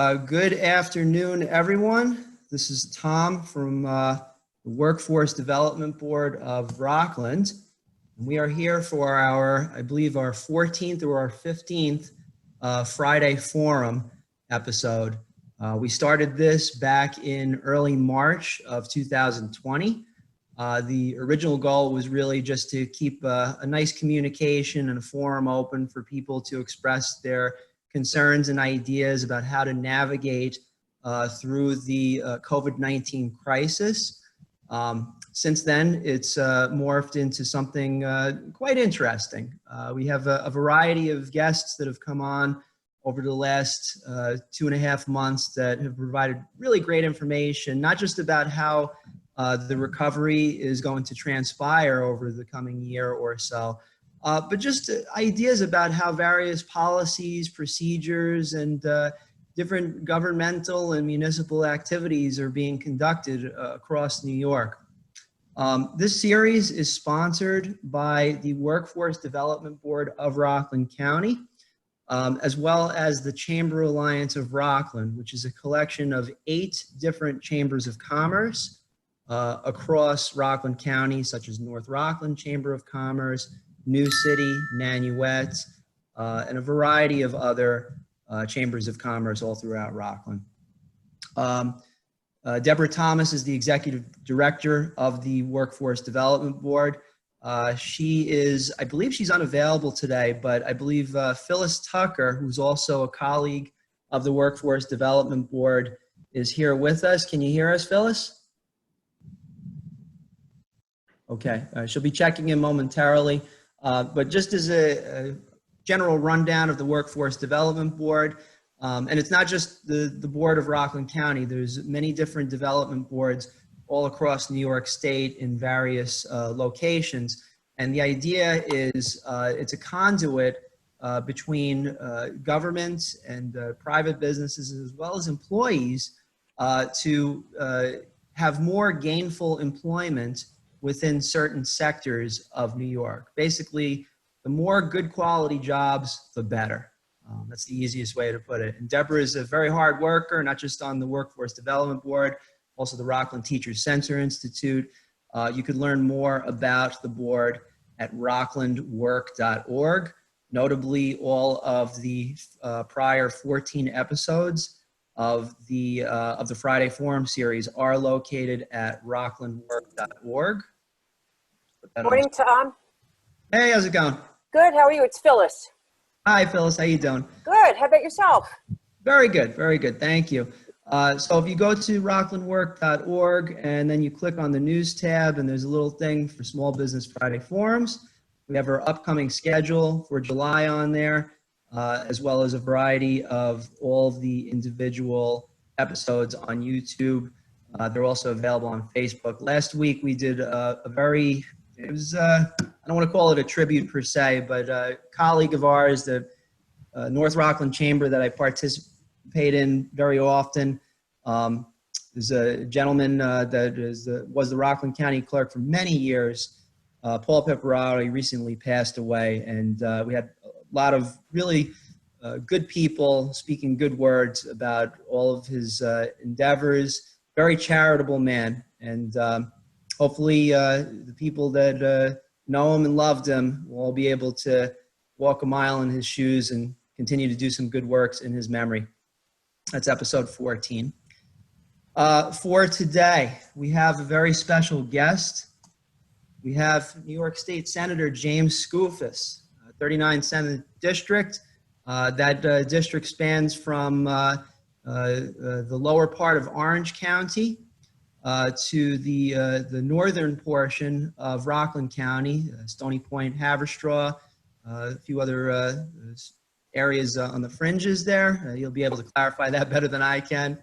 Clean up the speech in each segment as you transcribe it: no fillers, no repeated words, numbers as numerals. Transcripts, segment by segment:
Good afternoon, everyone. This is Tom from the Workforce Development Board of Rockland. We are here for our, I believe, our 14th or our 15th Friday Forum episode. We started this back in early March of 2020. The original goal was really just to keep a nice communication and a forum open for people to express their concerns and ideas about how to navigate through the COVID-19 crisis. Since then, it's morphed into something quite interesting. We have a variety of guests that have come on over the last 2.5 months that have provided really great information, not just about how the recovery is going to transpire over the coming year or so, but just ideas about how various policies, procedures, and different governmental and municipal activities are being conducted across New York. This series is sponsored by the Workforce Development Board of Rockland County, as well as the Chamber Alliance of Rockland, which is a collection of 8 different chambers of commerce across Rockland County, such as North Rockland Chamber of Commerce, New City, Nanuet, and a variety of other chambers of commerce all throughout Rockland. Deborah Thomas is the executive director of the Workforce Development Board. She is, I believe she's unavailable today, but I believe Phyllis Tucker, who's also a colleague of the Workforce Development Board, is here with us. Can you hear us, Phyllis? Okay, she'll be checking in momentarily. But just as a general rundown of the Workforce Development Board, and it's not just the Board of Rockland County, there's many different development boards all across New York State in various locations. And the idea is it's a conduit between government and private businesses as well as employees to have more gainful employment within certain sectors of New York. Basically, the more good quality jobs, the better. That's the easiest way to put it. And Deborah is a very hard worker, not just on the Workforce Development Board, also the Rockland Teachers Center Institute. You could learn more about the board at rocklandwork.org. Notably, all of the prior 14 episodes of the Friday Forum series are located at rocklandwork.org. Morning, Tom. Hey, how's it going? Good. How are you? It's Phyllis. Hi, Phyllis. How you doing? Good. How about yourself? Very good. Very good. Thank you. So if you go to rocklandwork.org and then you click on the news tab, and there's a little thing for Small Business Friday Forums. We have our upcoming schedule for July on there, as well as a variety of all of the individual episodes on YouTube. They're also available on Facebook. Last week we did a very, it was, I don't want to call it a tribute per se, but a colleague of ours, the North Rockland Chamber that I participate in very often. There's a gentleman that was the Rockland County clerk for many years, Paul Pepperati. He recently passed away, and we had a lot of really good people speaking good words about all of his endeavors. Very charitable man, and hopefully the people that know him and loved him will all be able to walk a mile in his shoes and continue to do some good works in his memory. That's episode 14. For today, we have a very special guest. We have New York State Senator James Skoufis, 39th Senate District. That district spans from the lower part of Orange County to the northern portion of Rockland County, Stony Point, Haverstraw, a few other areas on the fringes there. You'll be able to clarify that better than I can.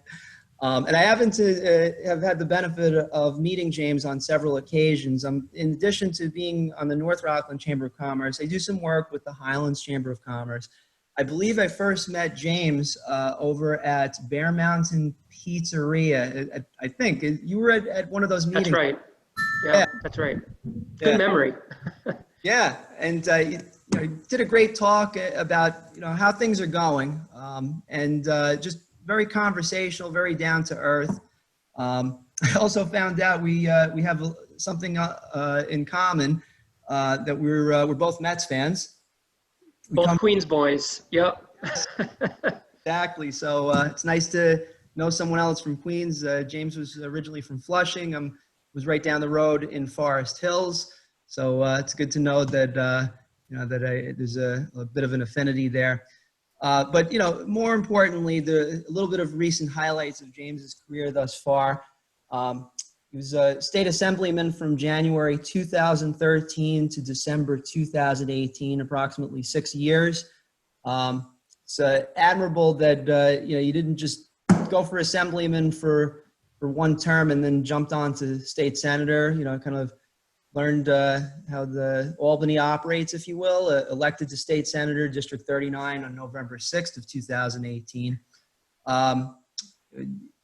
And I happen to have had the benefit of meeting James on several occasions. In addition to being on the North Rockland Chamber of Commerce, I do some work with the Highlands Chamber of Commerce. I believe I first met James over at Bear Mountain Pizzeria. I think you were at one of those meetings. That's right. Yeah. That's right. Good memory. Yeah, and you did a great talk about how things are going, and just very conversational, very down to earth. I also found out we have something in common, that we're both Mets fans. Both Queens boys. Yep. Exactly. So it's nice to know someone else from Queens. James was originally from Flushing. Was right down the road in Forest Hills. So it's good to know that there's a bit of an affinity there. But more importantly, a little bit of recent highlights of James's career thus far. He was a state assemblyman from January 2013 to December 2018, approximately 6 years. It's admirable that you didn't just go for assemblyman for one term and then jumped on to state senator. Kind of learned how the Albany operates, if you will. Elected to state senator, District 39, on November 6th of 2018.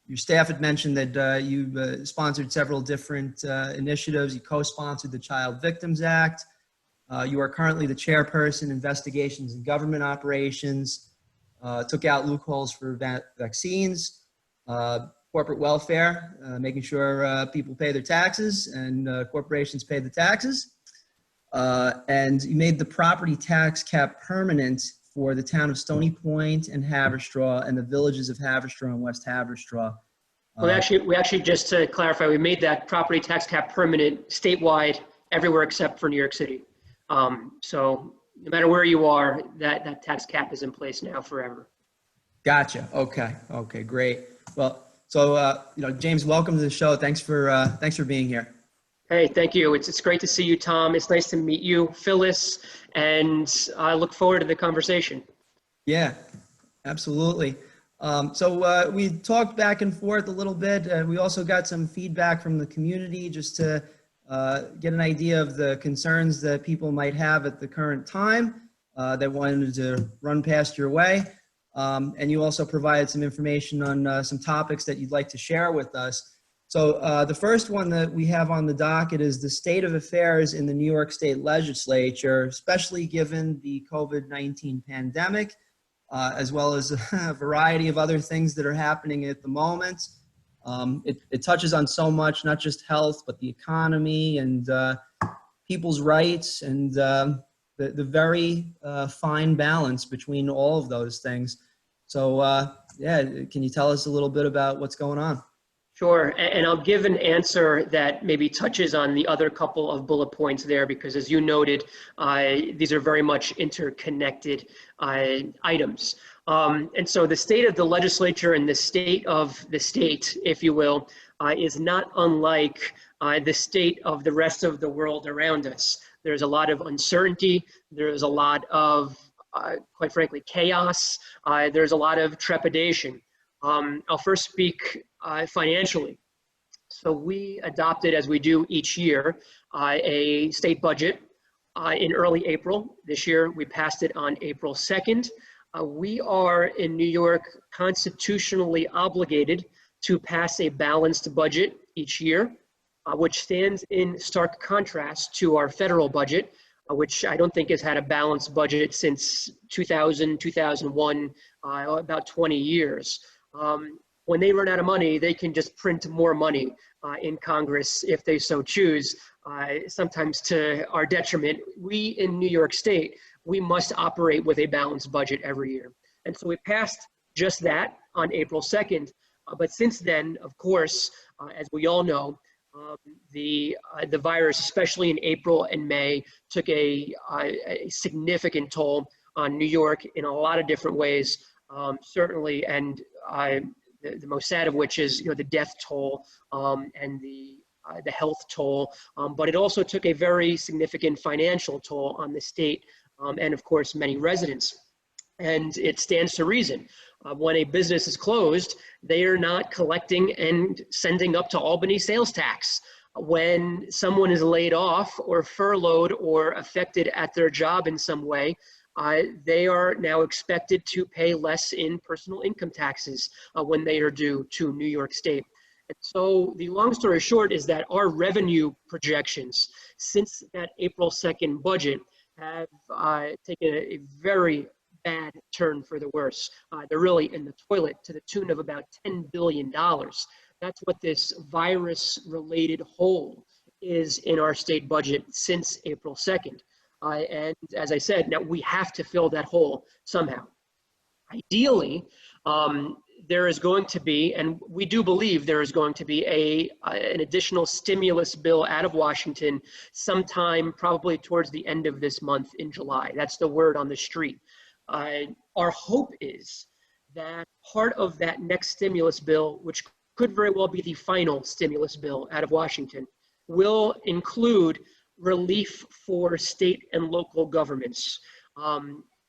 Your staff had mentioned that you've sponsored several different initiatives. You co-sponsored the Child Victims Act. You are currently the chairperson, investigations and government operations. Took out loopholes for vaccines, corporate welfare, making sure people pay their taxes and corporations pay the taxes. And you made the property tax cap permanent for the town of Stony Point and Haverstraw and the villages of Haverstraw and West Haverstraw. We actually, just to clarify, we made that property tax cap permanent statewide, everywhere except for New York City. So no matter where you are, that tax cap is in place now forever. Gotcha. Okay, great. Well, so James, welcome to the show. Thanks for being here. Hey, thank you. It's great to see you, Tom. It's nice to meet you, Phyllis, and I look forward to the conversation. Yeah, absolutely. So we talked back and forth a little bit. We also got some feedback from the community just to get an idea of the concerns that people might have at the current time that wanted to run past your way. And you also provided some information on some topics that you'd like to share with us. So the first one that we have on the docket is the state of affairs in the New York State Legislature, especially given the COVID-19 pandemic, as well as a variety of other things that are happening at the moment. It touches on so much, not just health, but the economy and people's rights and the very fine balance between all of those things. So yeah, can you tell us a little bit about what's going on? Sure, and I'll give an answer that maybe touches on the other couple of bullet points there, because as you noted, these are very much interconnected items. And so the state of the legislature and the state of the state, if you will, is not unlike the state of the rest of the world around us. There's a lot of uncertainty. There's a lot of, quite frankly, chaos. There's a lot of trepidation. I'll first speak financially. So we adopted, as we do each year, a state budget in early April. This year, we passed it on April 2nd. We are in New York constitutionally obligated to pass a balanced budget each year, which stands in stark contrast to our federal budget, which I don't think has had a balanced budget since 2000, 2001, about 20 years. When they run out of money, they can just print more money in Congress if they so choose, sometimes to our detriment. We in New York State, we must operate with a balanced budget every year. And so we passed just that on April 2nd. But since then, of course, as we all know, the virus, especially in April and May, took a significant toll on New York in a lot of different ways, certainly, and the most sad of which is, the death toll and the health toll, but it also took a very significant financial toll on the state and, of course, many residents. And it stands to reason. When a business is closed, they are not collecting and sending up to Albany sales tax. When someone is laid off or furloughed or affected at their job in some way, they are now expected to pay less in personal income taxes when they are due to New York State. And so the long story short is that our revenue projections since that April 2nd budget have taken a very bad turn for the worse. They're really in the toilet to the tune of about $10 billion. That's what this virus-related hole is in our state budget since April 2nd. And as I said, now we have to fill that hole somehow. Ideally, there is going to be, and we do believe there is going to be an additional stimulus bill out of Washington sometime probably towards the end of this month in July. That's the word on the street. Our hope is that part of that next stimulus bill, which could very well be the final stimulus bill out of Washington, will include relief for state and local governments.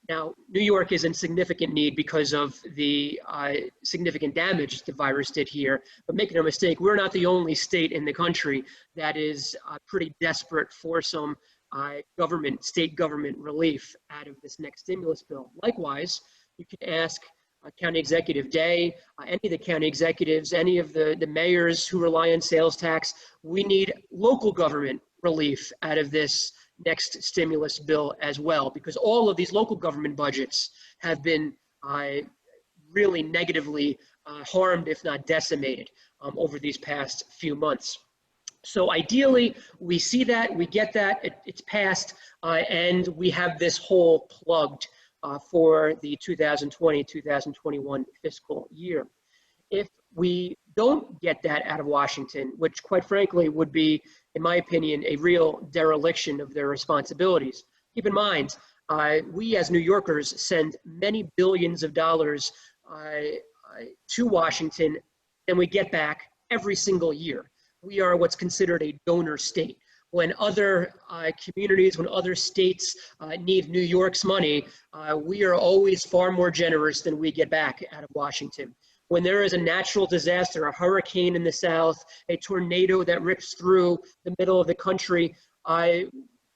Now, New York is in significant need because of the significant damage the virus did here. But make no mistake, we're not the only state in the country that is pretty desperate for some state government relief out of this next stimulus bill. Likewise, you can ask County Executive Day, any of the county executives, any of the mayors who rely on sales tax. We need local government relief out of this next stimulus bill as well, because all of these local government budgets have been really negatively harmed, if not decimated, over these past few months. So ideally, we see that, we get that, it's passed, and we have this hole plugged for the 2020-2021 fiscal year. If we don't get that out of Washington, which quite frankly would be, in my opinion, a real dereliction of their responsibilities. Keep in mind, we as New Yorkers send many billions of dollars to Washington, and we get back every single year. We are what's considered a donor state. When other communities, when other states need New York's money, we are always far more generous than we get back out of Washington. When there is a natural disaster, a hurricane in the south, a tornado that rips through the middle of the country,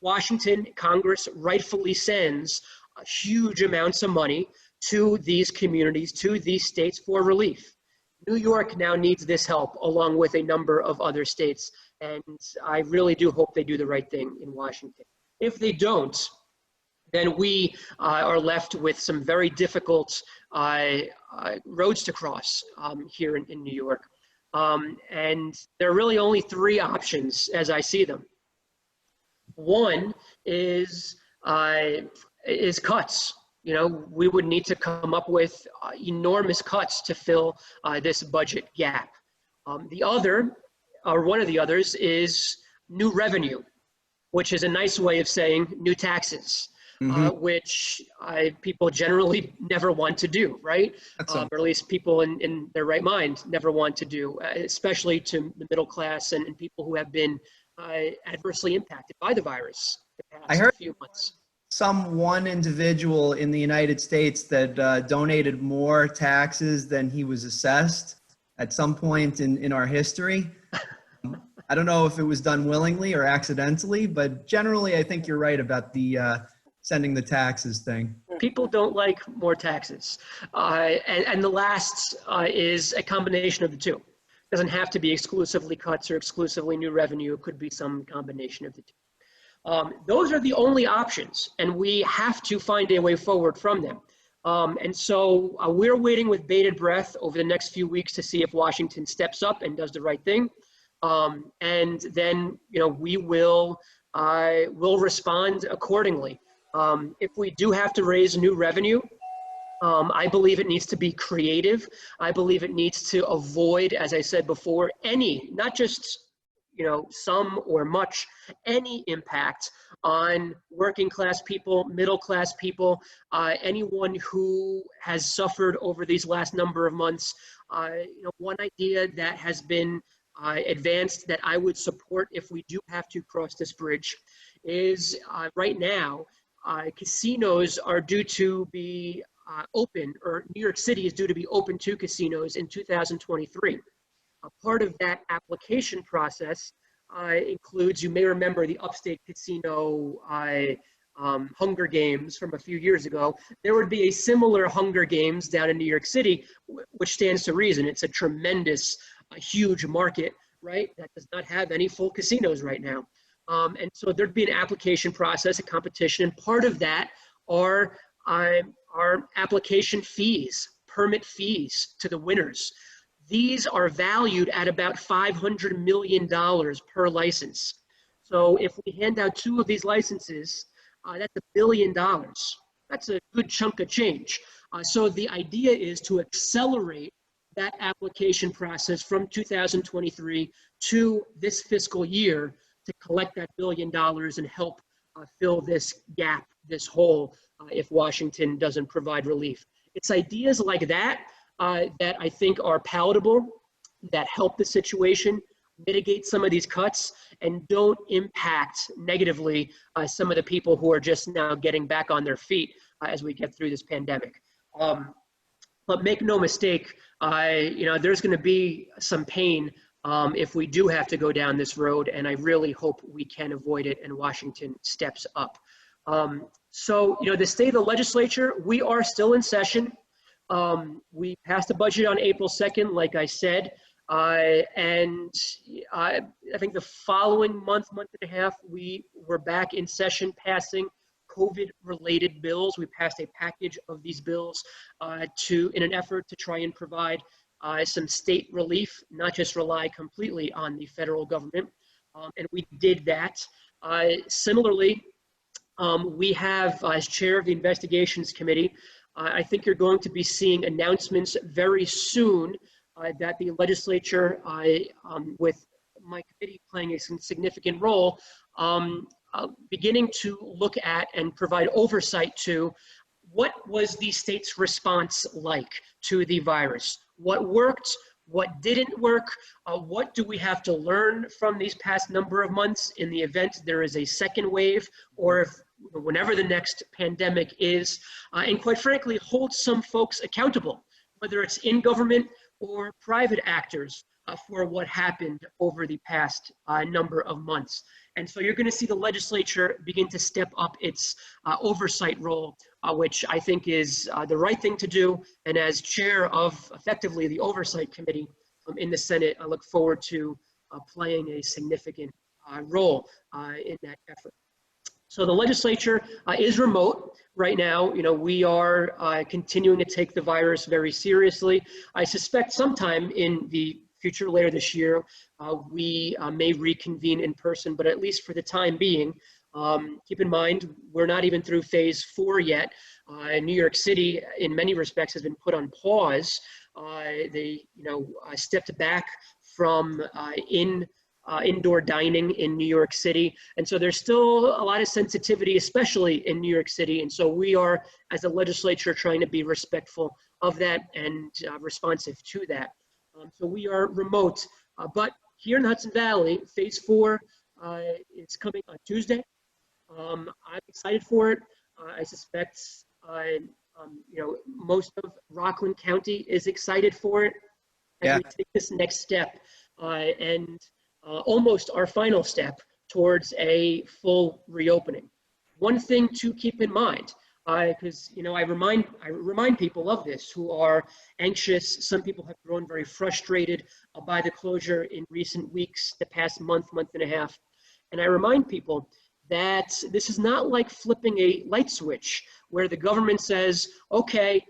Washington, Congress rightfully sends huge amounts of money to these communities, to these states for relief. New York now needs this help along with a number of other states, and I really do hope they do the right thing in Washington. If they don't, then we are left with some very difficult roads to cross here in New York. And there are really only three options as I see them. One is cuts. You know, we would need to come up with enormous cuts to fill this budget gap. The other, or one of the others, is new revenue, which is a nice way of saying new taxes. Which people generally never want to do, right? Or at least people in their right mind never want to do, especially to the middle class and people who have been adversely impacted by the virus the past few months. One individual in the United States that donated more taxes than he was assessed at some point in our history. I don't know if it was done willingly or accidentally, but generally I think you're right about the sending the taxes thing. People don't like more taxes. And the last is a combination of the two. It doesn't have to be exclusively cuts or exclusively new revenue. It could be some combination of the two. Those are the only options, and we have to find a way forward from them. And so we're waiting with bated breath over the next few weeks to see if Washington steps up and does the right thing. And then, you know, we will respond accordingly. If we do have to raise new revenue, I believe it needs to be creative. I believe it needs to avoid, as I said before, any, not just, you know, some or much, any impact on working class people, middle class people, anyone who has suffered over these last number of months. You know, one idea that has been advanced that I would support if we do have to cross this bridge is right now, casinos are due to be open, or New York City is due to be open to casinos in 2023. Part of that application process includes, you may remember the Upstate Casino Hunger Games from a few years ago. There would be a similar Hunger Games down in New York City, which stands to reason. It's a tremendous, huge market, right, that does not have any full casinos right now. And so there'd be an application process, a competition, and part of that are are application fees, permit fees to the winners. These are valued at about $500 million per license. So if we hand out 2 of these licenses, that's $1 billion. That's a good chunk of change. So the idea is to accelerate that application process from 2023 to this fiscal year to collect that $1 billion and help fill this gap, this hole, if Washington doesn't provide relief. It's ideas like that that I think are palatable, that help the situation, mitigate some of these cuts, and don't impact negatively some of the people who are just now getting back on their feet as we get through this pandemic. But make no mistake, there's going to be some pain if we do have to go down this road, and I really hope we can avoid it and Washington steps up. So, the state of the legislature, we are still in session. We passed the budget on April 2nd, like I said, and I think the following month and a half, we were back in session passing COVID-related bills. We passed a package of these bills in an effort to try and provide some state relief, not just rely completely on the federal government, and we did that. Similarly, we have, as chair of the Investigations Committee, I think you're going to be seeing announcements very soon that the legislature, with my committee playing a significant role, beginning to look at and provide oversight to what was the state's response like to the virus? What worked? What didn't work? What do we have to learn from these past number of months in the event there is a second wave, or if, whenever the next pandemic is, and quite frankly, hold some folks accountable, whether it's in government or private actors, for what happened over the past number of months. And so you're going to see the legislature begin to step up its oversight role, which I think is the right thing to do. And as chair of, effectively, the Oversight Committee in the Senate, I look forward to playing a significant role in that effort. So the legislature is remote right now. We are continuing to take the virus very seriously. I suspect sometime in the future, later this year, we may reconvene in person, but at least for the time being, keep in mind, we're not even through phase 4 yet. New York City, in many respects, has been put on pause. They, stepped back from indoor dining in New York City. And so there's still a lot of sensitivity, especially in New York City. And so we are, as a legislature, trying to be respectful of that and responsive to that. So we are remote, but here in the Hudson Valley, phase 4 is coming on Tuesday. I'm excited for it. I suspect, most of Rockland County is excited for it as we take this next step and almost our final step towards a full reopening. One thing to keep in mind, because I remind people of this who are anxious. Some people have grown very frustrated by the closure in recent weeks, the past month and a half. And I remind people that this is not like flipping a light switch where the government says, okay,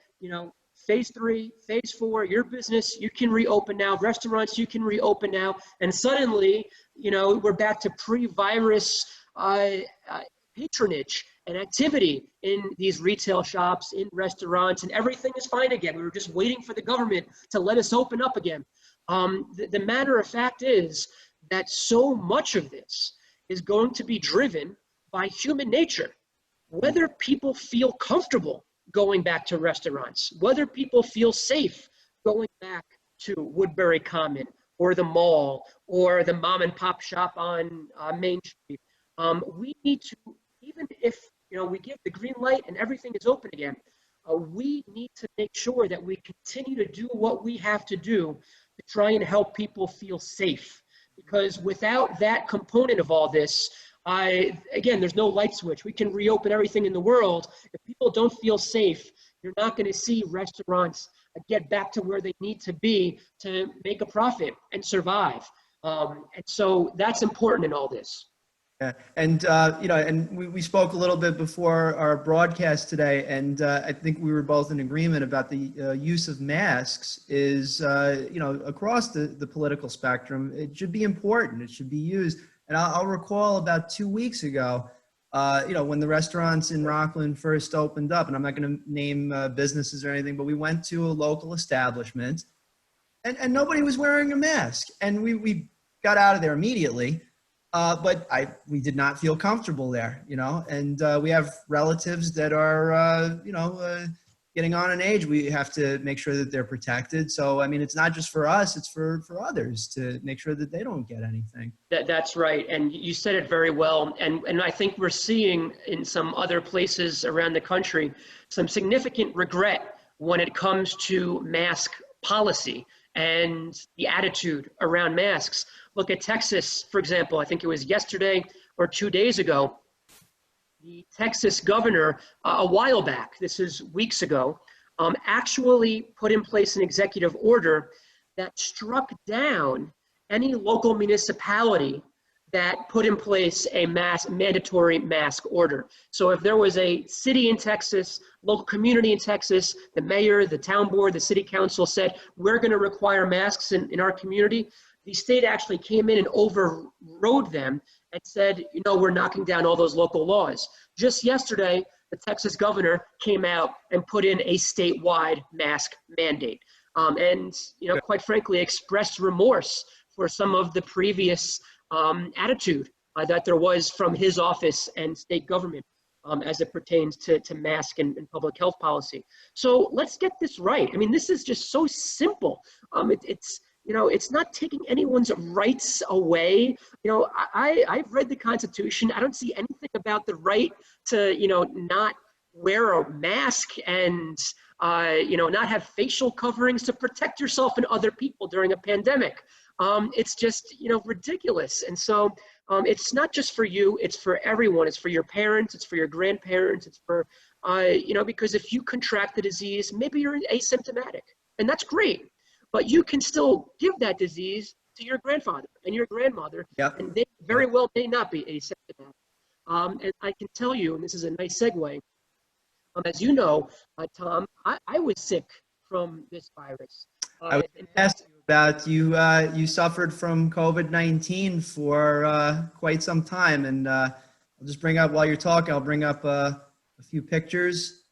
phase 3, phase 4, your business, you can reopen now, restaurants, you can reopen now. And suddenly, we're back to pre-virus patronage and activity in these retail shops, in restaurants, and everything is fine again. We were just waiting for the government to let us open up again. The matter of fact is that so much of this is going to be driven by human nature. Whether people feel comfortable going back to restaurants, whether people feel safe going back to Woodbury Common or the mall or the mom and pop shop on Main Street, we need to, even if we give the green light and everything is open again, we need to make sure that we continue to do what we have to do to try and help people feel safe. Because without that component of all this, again, there's no light switch. We can reopen everything in the world. If people don't feel safe, you're not going to see restaurants get back to where they need to be to make a profit and survive. And so that's important in all this. Yeah. And, and we spoke a little bit before our broadcast today, and I think we were both in agreement about the use of masks is, across the political spectrum. It should be important. It should be used. And I'll recall about 2 weeks ago, when the restaurants in Rockland first opened up, and I'm not going to name businesses or anything, but we went to a local establishment, and nobody was wearing a mask. And we got out of there immediately. But we did not feel comfortable there, and we have relatives that are, getting on in age. We have to make sure that they're protected. So, I mean, it's not just for us, it's for others to make sure that they don't get anything. That's right. And you said it very well. And I think we're seeing in some other places around the country some significant regret when it comes to mask policy and the attitude around masks. Look at Texas, for example. I think it was yesterday or 2 days ago, the Texas governor, a while back, this is weeks ago, actually put in place an executive order that struck down any local municipality that put in place a mandatory mask order. So if there was a city in Texas, local community in Texas, the mayor, the town board, the city council said, we're going to require masks in our community, the state actually came in and overrode them and said, we're knocking down all those local laws. Just yesterday, the Texas governor came out and put in a statewide mask mandate. Quite frankly, expressed remorse for some of the previous attitude that there was from his office and state government as it pertains to mask and public health policy. So let's get this right. I mean, this is just so simple. It's not taking anyone's rights away. I've read the Constitution. I don't see anything about the right to, not wear a mask and, not have facial coverings to protect yourself and other people during a pandemic. It's just, ridiculous. And so it's not just for you, it's for everyone. It's for your parents, it's for your grandparents, it's for, because if you contract the disease, maybe you're asymptomatic, and that's great. But you can still give that disease to your grandfather and your grandmother, Yep. and they very well may not be asymptomatic. And I can tell you, and this is a nice segue, as you know, Tom, I was sick from this virus. I was going to ask you about you suffered from COVID-19 for quite some time, and I'll just bring up, while you're talking, I'll bring up a few pictures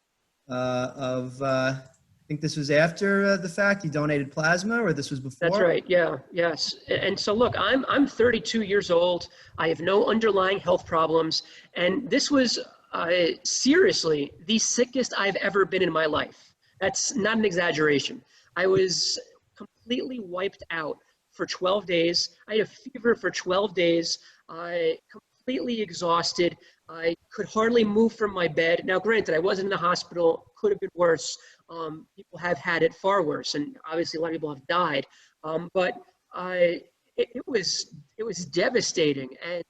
of I think this was after the fact. You donated plasma, or this was before? That's right. Yeah. Yes. And so look, I'm 32 years old. I have no underlying health problems, and this was seriously the sickest I've ever been in my life. That's not an exaggeration. I was completely wiped out for 12 days. I had a fever for 12 days. Completely exhausted. I could hardly move from my bed. Now, granted, I wasn't in the hospital. Could have been worse. People have had it far worse, and obviously a lot of people have died. But it was devastating. And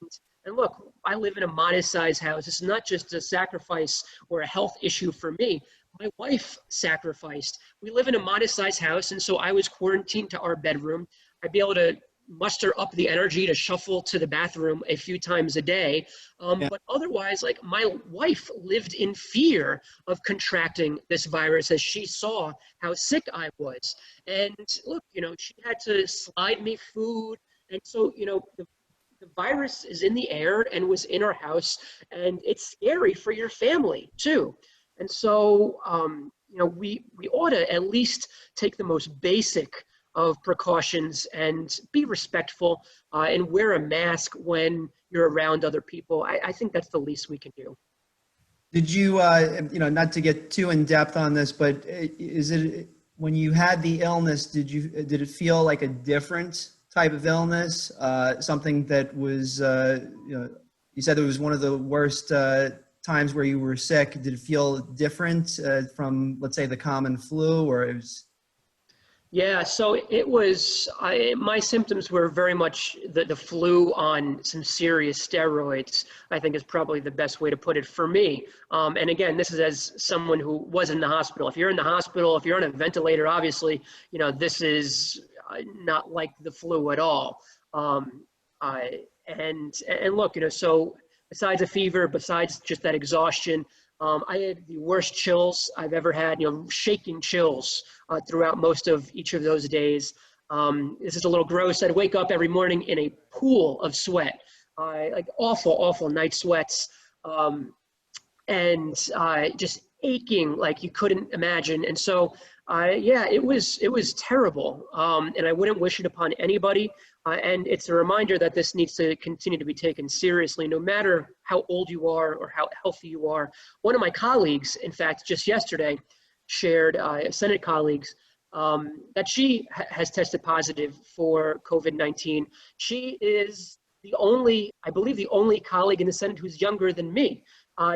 look, I live in a modest-sized house. It's not just a sacrifice or a health issue for me. My wife sacrificed. We live in a modest-sized house, and so I was quarantined to our bedroom. I'd be able to muster up the energy to shuffle to the bathroom a few times a day. But otherwise, like, my wife lived in fear of contracting this virus as she saw how sick I was. And look, she had to slide me food. And so, the virus is in the air and was in our house, and it's scary for your family too. And so, we ought to at least take the most basic of precautions and be respectful and wear a mask when you're around other people. I think that's the least we can do. Did you, not to get too in depth on this, but is it, when you had the illness, did it feel like a different type of illness? Something that was, you said it was one of the worst times where you were sick. Did it feel different from, let's say, the common flu, or it was? Yeah, so it was, my symptoms were very much the flu on some serious steroids, I think is probably the best way to put it for me. And again, this is as someone who was in the hospital. If you're in the hospital, if you're on a ventilator, obviously, this is not like the flu at all. And look, so besides a fever, besides just that exhaustion, I had the worst chills I've ever had, shaking chills throughout most of each of those days. This is a little gross. I'd wake up every morning in a pool of sweat, like awful night sweats, and just aching like you couldn't imagine. And so, yeah, it was terrible, and I wouldn't wish it upon anybody. And it's a reminder that this needs to continue to be taken seriously, no matter how old you are or how healthy you are. One of my colleagues, in fact, just yesterday, shared, Senate colleagues, that she has tested positive for COVID-19. She is I believe the only colleague in the Senate who's younger than me.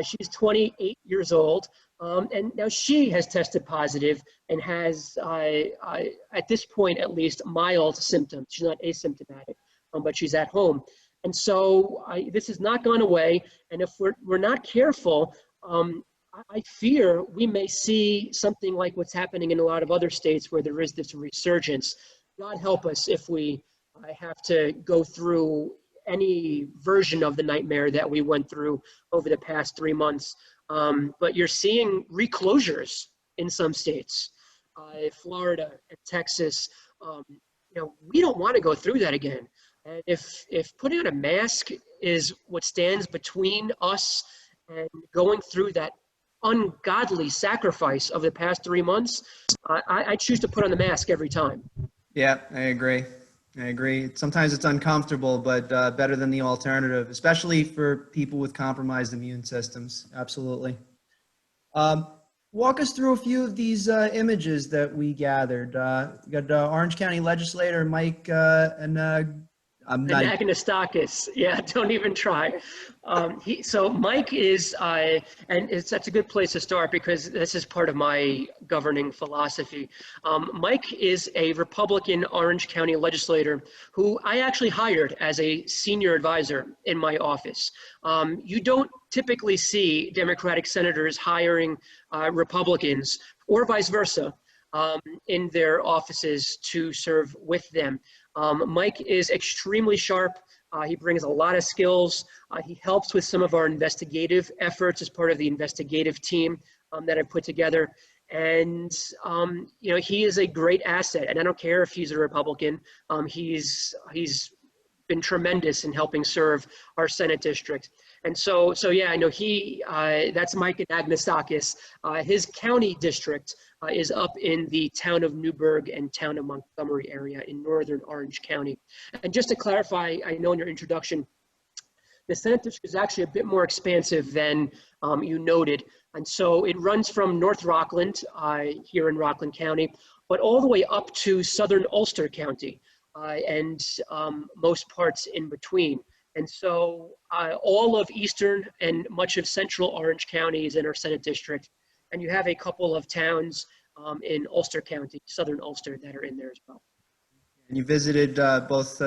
She's 28 years old, and now she has tested positive and has, at this point at least, mild symptoms. She's not asymptomatic, but she's at home. And so this has not gone away, and if we're not careful, I fear we may see something like what's happening in a lot of other states where there is this resurgence. God help us if we have to go through any version of the nightmare that we went through over the past 3 months. But you're seeing reclosures in some states, Florida and Texas. We don't want to go through that again. And if putting on a mask is what stands between us and going through that ungodly sacrifice of the past 3 months, I choose to put on the mask every time. Yeah, I agree. Sometimes it's uncomfortable, but better than the alternative, especially for people with compromised immune systems. Absolutely. Walk us through a few of these images that we gathered. We got Orange County Legislator Mike Anagnostakis. Yeah, don't even try. So Mike is, that's a good place to start because this is part of my governing philosophy. Mike is a Republican Orange County legislator who I actually hired as a senior advisor in my office. You don't typically see Democratic senators hiring Republicans or vice versa in their offices to serve with them. Mike is extremely sharp. He brings a lot of skills. He helps with some of our investigative efforts as part of the investigative team that I've put together. And, he is a great asset. And I don't care if he's a Republican. He's been tremendous in helping serve our Senate district. And so yeah, I know that's Mike Anagnostakis. His county district is up in the town of Newburgh and town of Montgomery area in northern Orange County. And just to clarify, I know in your introduction, the Senate district is actually a bit more expansive than you noted. And so it runs from North Rockland here in Rockland County, but all the way up to southern Ulster County and most parts in between. And so all of eastern and much of central Orange County is in our Senate district. And you have a couple of towns in Ulster County, southern Ulster, that are in there as well. And you visited both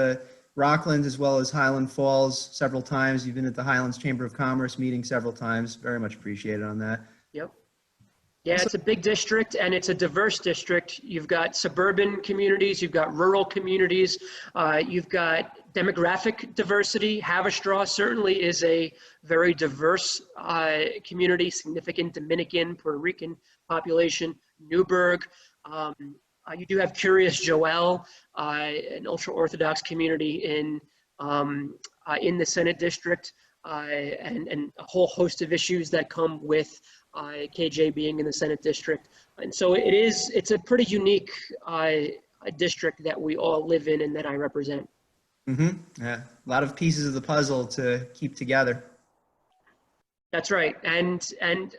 Rockland as well as Highland Falls several times. You've been at the Highlands Chamber of Commerce meeting several times. Very much appreciated on that. Yep. Yeah, it's a big district and it's a diverse district. You've got suburban communities, you've got rural communities, you've got demographic diversity. Haverstraw certainly is a very diverse community, significant Dominican, Puerto Rican population. Newburgh, you do have Curious Joel, an ultra-Orthodox community in the Senate district, and a whole host of issues that come with KJ being in the Senate district. And so it's a pretty unique district that we all live in and that I represent. Mm-hmm. Yeah, a lot of pieces of the puzzle to keep together. That's right. And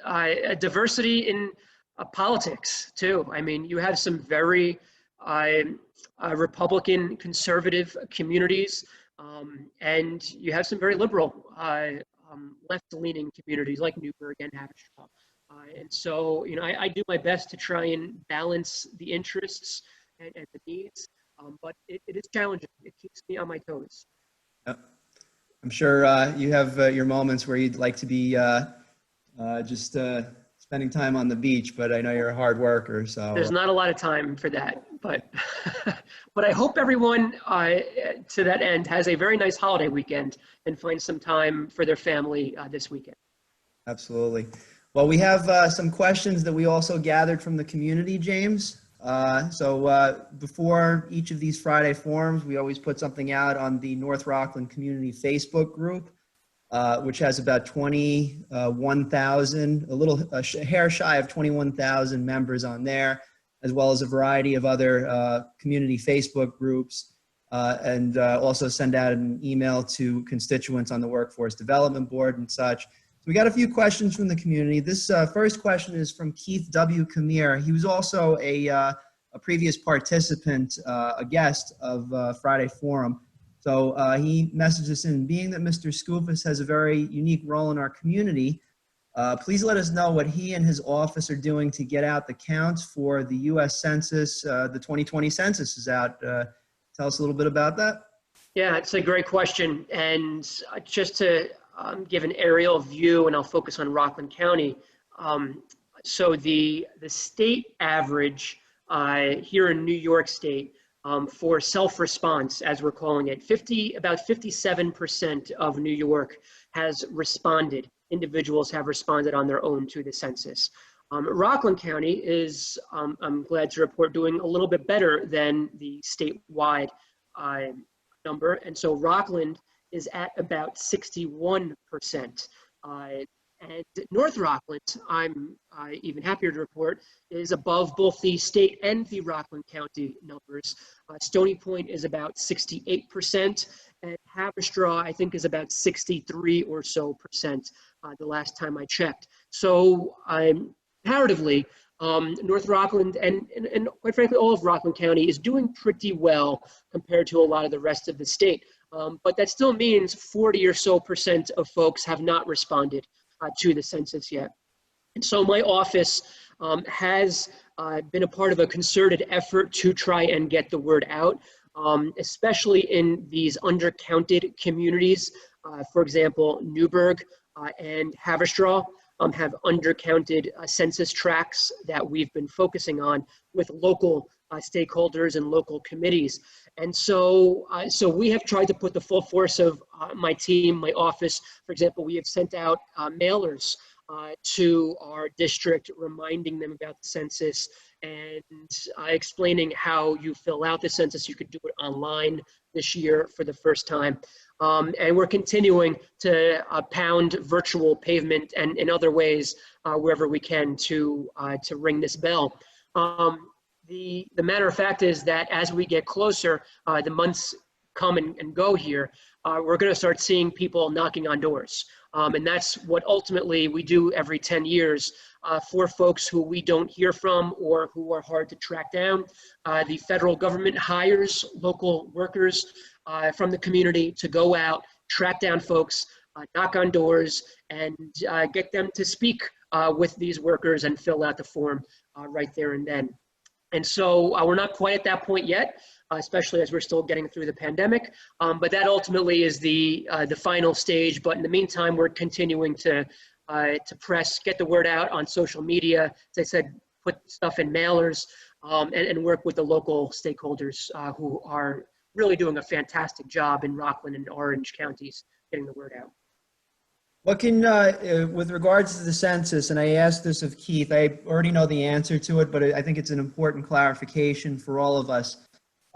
a diversity in politics too. I mean, you have some very Republican conservative communities, and you have some very liberal left-leaning communities like Newburgh and Haverstraw. And so, I do my best to try and balance the interests and the needs, but it is challenging. It keeps me on my toes. Yep. I'm sure you have your moments where you'd like to be just spending time on the beach, but I know you're a hard worker, so. There's not a lot of time for that, but but I hope everyone to that end has a very nice holiday weekend and finds some time for their family this weekend. Absolutely. Well, we have some questions that we also gathered from the community, James. Before each of these Friday forums, we always put something out on the North Rockland Community Facebook group, which has about 21,000, a hair shy of 21,000 members on there, as well as a variety of other community Facebook groups, and also send out an email to constituents on the Workforce Development Board and such. So we got a few questions from the community. This first question is from Keith W. Kamir. He was also a previous participant, a guest of Friday Forum. So he messaged us in, being that Mr. Skoufis has a very unique role in our community, please let us know what he and his office are doing to get out the counts for the U.S. Census. The 2020 census is out. Tell us a little bit about that. Yeah, it's a great question. And just to give an aerial view, and I'll focus on Rockland County. So the state average here in New York State for self-response, as we're calling it, about 57% of New York has responded. Individuals have responded on their own to the census. Rockland County is, I'm glad to report, doing a little bit better than the statewide number. And so Rockland is at about 61%. And North Rockland, I'm even happier to report, is above both the state and the Rockland County numbers. Stony Point is about 68%, and Haverstraw, I think, is about 63 or so percent the last time I checked. So comparatively, North Rockland and quite frankly, all of Rockland County is doing pretty well compared to a lot of the rest of the state. But that still means 40 or so percent of folks have not responded to the census yet. And so my office has been a part of a concerted effort to try and get the word out, especially in these undercounted communities. For example, Newburgh and Haverstraw have undercounted census tracts that we've been focusing on with local stakeholders and local committees. And so, so we have tried to put the full force of my team, my office. For example, we have sent out mailers to our district, reminding them about the census and explaining how you fill out the census. You could do it online this year for the first time. And we're continuing to pound virtual pavement and in other ways wherever we can to ring this bell. The matter of fact is that as we get closer, the months come and go here, we're going to start seeing people knocking on doors. And that's what ultimately we do every 10 years for folks who we don't hear from or who are hard to track down. The federal government hires local workers from the community to go out, track down folks, knock on doors, and get them to speak with these workers and fill out the form right there and then. And so we're not quite at that point yet, especially as we're still getting through the pandemic. But that ultimately is the final stage. But in the meantime, we're continuing to press, get the word out on social media. As I said, put stuff in mailers and work with the local stakeholders who are really doing a fantastic job in Rockland and Orange counties getting the word out. What can, with regards to the census, and I asked this of Keith, I already know the answer to it, but I think it's an important clarification for all of us.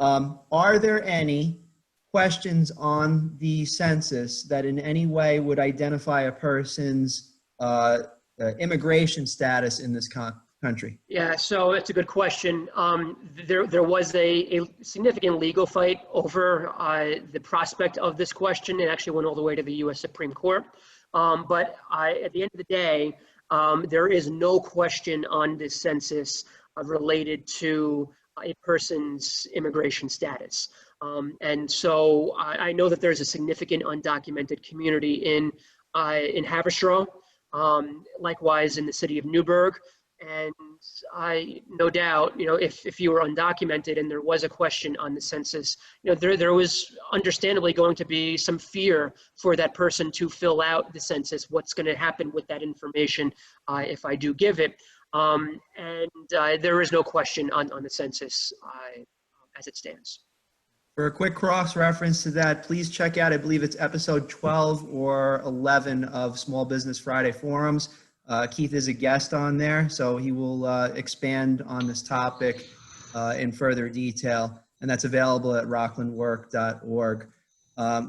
Are there any questions on the census that in any way would identify a person's immigration status in this country? Yeah, so that's a good question. There was a significant legal fight over the prospect of this question. It actually went all the way to the U.S. Supreme Court. But at the end of the day, there is no question on this census related to a person's immigration status. And so I know that there's a significant undocumented community in Haverstraw, likewise in the city of Newburgh. And I, no doubt, if you were undocumented and there was a question on the census, there was understandably going to be some fear for that person to fill out the census. What's going to happen with that information if I do give it? There is no question on the census as it stands. For a quick cross-reference to that, please check out, I believe it's episode 12 or 11 of Small Business Friday Forums. Keith is a guest on there, so he will expand on this topic in further detail, and that's available at rocklandwork.org.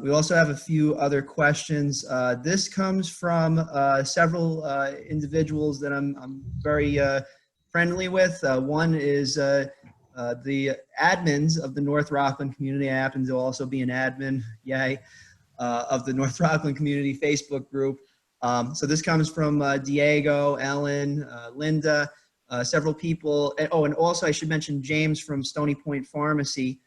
We also have a few other questions. This comes from several individuals that I'm very friendly with. One is the admins of the North Rockland community. I happen to also be an admin, yay, of the North Rockland community Facebook group. So this comes from Diego, Ellen, Linda, several people. And also I should mention James from Stony Point Pharmacy.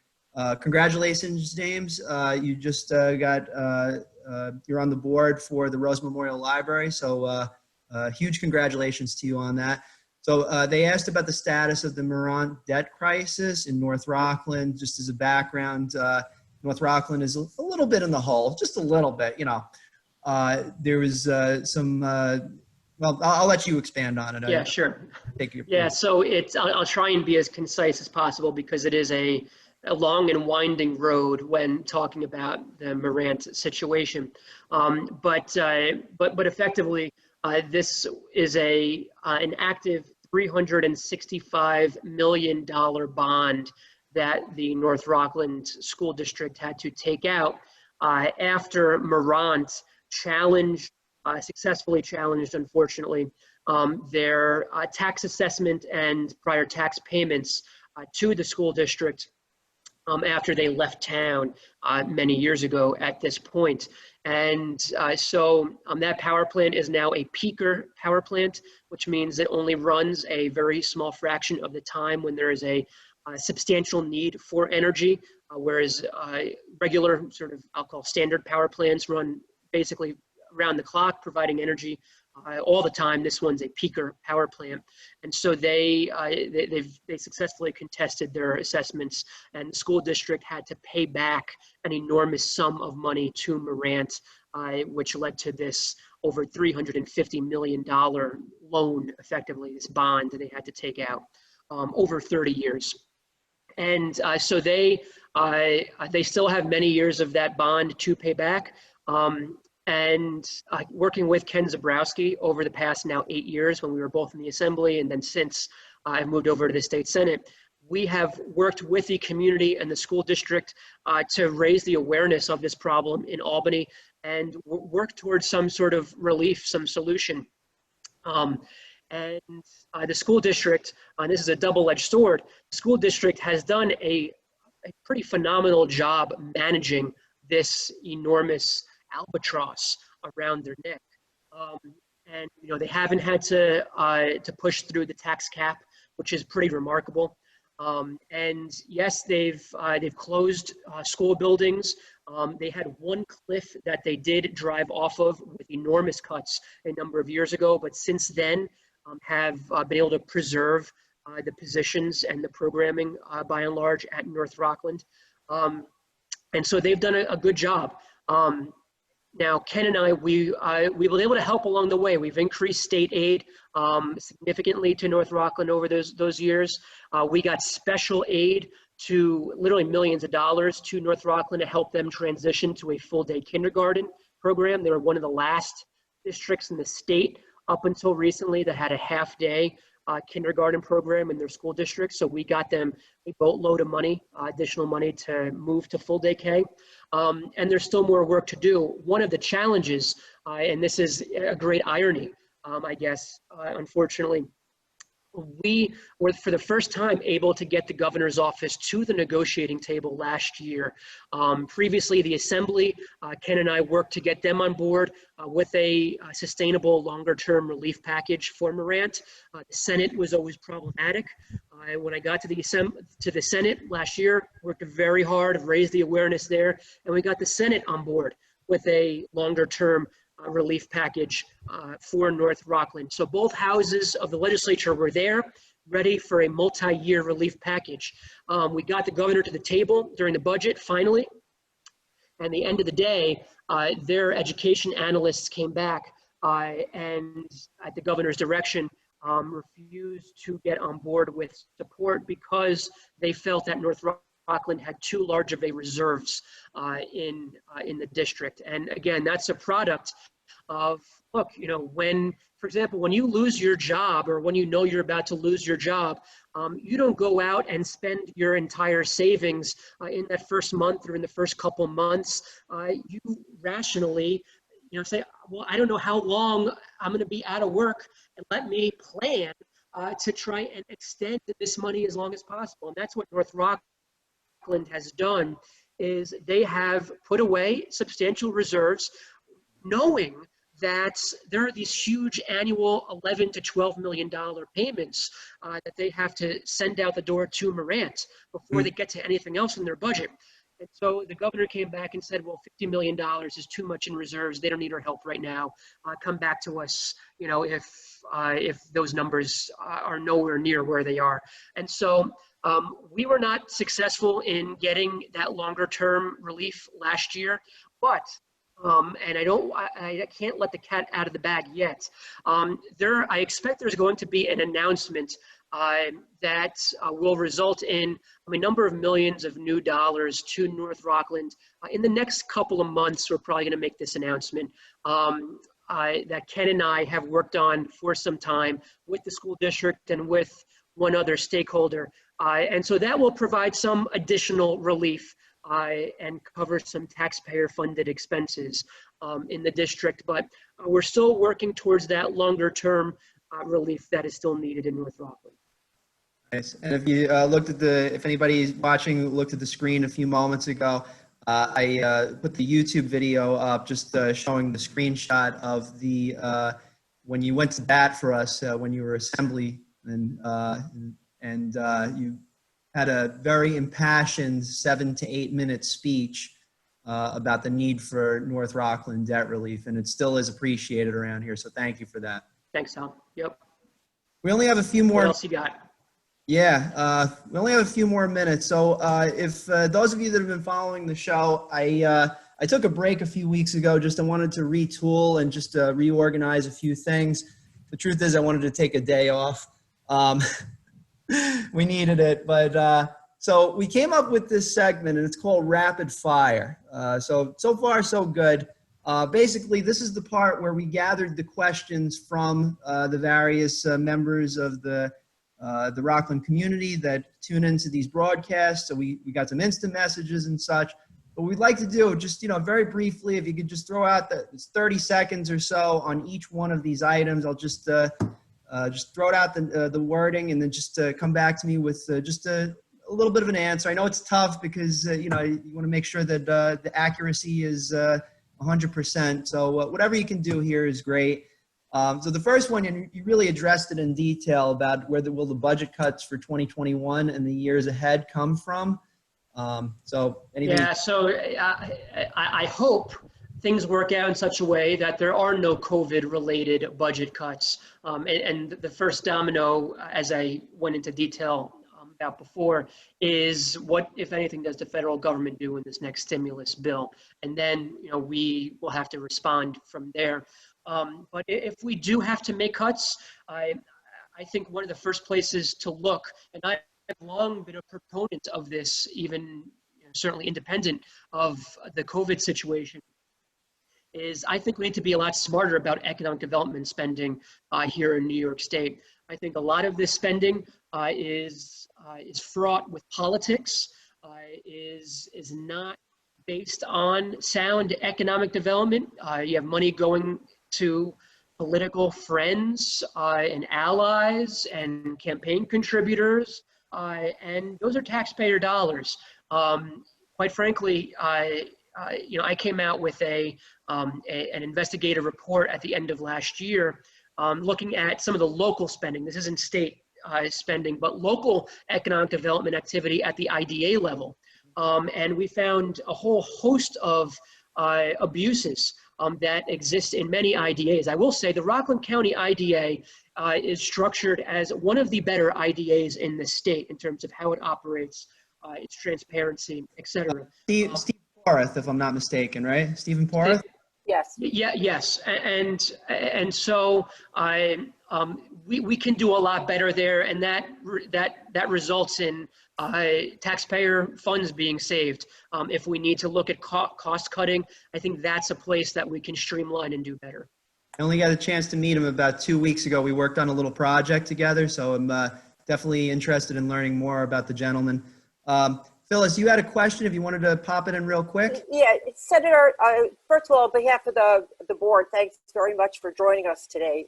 Congratulations, James. You just you're on the board for the Rose Memorial Library. So huge congratulations to you on that. So they asked about the status of the Morant debt crisis in North Rockland. Just as a background, North Rockland is a little bit in the hole, just a little bit, there was some, well, I'll let you expand on it. Yeah, sure. Take your Yeah, so I'll try and be as concise as possible because it is a long and winding road when talking about the Morant situation. But effectively, this is an active $365 million bond that the North Rockland School District had to take out after Morant successfully challenged, unfortunately, their tax assessment and prior tax payments to the school district after they left town many years ago at this point. And so that power plant is now a peaker power plant, which means it only runs a very small fraction of the time when there is a substantial need for energy, whereas regular sort of, I'll call standard power plants run basically around the clock, providing energy all the time. This one's a peaker power plant. And so they successfully contested their assessments, and the school district had to pay back an enormous sum of money to Morant, which led to this over $350 million loan, effectively, this bond that they had to take out over 30 years. And so they still have many years of that bond to pay back. And working with Ken Zabrowski over the past now 8 years, when we were both in the Assembly, and then since I moved over to the State Senate, we have worked with the community and the school district to raise the awareness of this problem in Albany and work towards some sort of relief, some solution. And the school district, and this is a double-edged sword, the school district has done a pretty phenomenal job managing this enormous albatross around their neck. And they haven't had to push through the tax cap, which is pretty remarkable. And yes, they've closed school buildings. They had one cliff that they did drive off of with enormous cuts a number of years ago, but since then have been able to preserve the positions and the programming by and large at North Rockland. And so they've done a good job. Now, Ken and I, we've been able to help along the way. We've increased state aid significantly to North Rockland over those years. We got special aid to literally millions of dollars to North Rockland to help them transition to a full-day kindergarten program. They were one of the last districts in the state up until recently that had a half-day kindergarten program in their school district. So we got them a boatload of money, additional money to move to full day K. And there's still more work to do. One of the challenges, and this is a great irony, I guess, unfortunately, we were for the first time able to get the governor's office to the negotiating table last year. Previously, the Assembly, Ken and I worked to get them on board with a sustainable longer-term relief package for Morant. The Senate was always problematic. When I got to the Senate last year, worked very hard, raised the awareness there, and we got the Senate on board with a longer-term relief package for North Rockland. So both houses of the legislature were there, ready for a multi-year relief package. We got the governor to the table during the budget, finally. And at the end of the day, their education analysts came back and at the governor's direction, refused to get on board with support because they felt that North Rockland had too large of a reserves in the district. And again, that's a product of, look, you know, when, for example, when you lose your job or when you know you're about to lose your job, you don't go out and spend your entire savings in that first month or in the first couple months. You rationally, you know, say, well, I don't know how long I'm going to be out of work, and let me plan to try and extend this money as long as possible. And that's what North Rockland has done, is they have put away substantial reserves, knowing that there are these huge annual $11 to $12 million payments that they have to send out the door to Morant before they get to anything else in their budget. And so the governor came back and said, well, $50 million is too much in reserves. They don't need our help right now. Come back to us, you know, if those numbers are nowhere near where they are. And so we were not successful in getting that longer term relief last year, but and I can't let the cat out of the bag yet. I expect there's going to be an announcement that will result in a number of millions of new dollars to North Rockland. In the next couple of months, we're probably going to make this announcement that Ken and I have worked on for some time with the school district and with one other stakeholder. And so that will provide some additional relief and cover some taxpayer-funded expenses in the district. But we're still working towards that longer-term relief that is still needed in North Rockland. Nice. And if you looked at if anybody's watching looked at the screen a few moments ago, I put the YouTube video up just showing the screenshot of the when you went to bat for us when you were Assemblyman, and you had a very impassioned 7 to 8 minute speech about the need for North Rockland debt relief, and it still is appreciated around here. So thank you for that. Thanks, Tom. Yep. We only have a few more. What else you got? Yeah, we only have a few more minutes. So if those of you that have been following the show, I took a break a few weeks ago. I wanted to retool and just reorganize a few things. The truth is I wanted to take a day off. We needed it, but so we came up with this segment, and it's called Rapid Fire. So far, so good. Basically, this is the part where we gathered the questions from the various members of the Rockland community that tune into these broadcasts. So we got some instant messages and such. What we'd like to do, just, you know, very briefly, if you could just throw out it's 30 seconds or so on each one of these items. I'll just throw it out the wording, and then just come back to me with just a little bit of an answer. I know it's tough because, you know, you want to make sure that the accuracy is 100%. So whatever you can do here is great. So the first one, and you really addressed it in detail about where will the budget cuts for 2021 and the years ahead come from. So anybody? Yeah, so I hope things work out in such a way that there are no COVID-related budget cuts. And the first domino, as I went into detail about before, is what, if anything, does the federal government do in this next stimulus bill? And then, you know, we will have to respond from there. But if we do have to make cuts, I think one of the first places to look, and I've long been a proponent of this, even, you know, certainly independent of the COVID situation, is I think we need to be a lot smarter about economic development spending here in New York State. I think a lot of this spending is fraught with politics, is not based on sound economic development. You have money going to political friends and allies and campaign contributors, and those are taxpayer dollars. Quite frankly, you know, I came out with an investigative report at the end of last year, looking at some of the local spending. This isn't state spending, but local economic development activity at the IDA level. And we found a whole host of abuses that exists in many IDAs. I will say the Rockland County IDA is structured as one of the better IDAs in the state in terms of how it operates, its transparency, et cetera. Steve Porth, if I'm not mistaken, right? Stephen Porth? Yes. Yeah, yes, and so we can do a lot better there, and that results in taxpayer funds being saved. If we need to look at cost cutting, I think that's a place that we can streamline and do better. I only got a chance to meet him about 2 weeks ago. We worked on a little project together, so I'm definitely interested in learning more about the gentleman. Phyllis, you had a question if you wanted to pop it in real quick. Yeah, Senator, first of all, on behalf of the board, thanks very much for joining us today.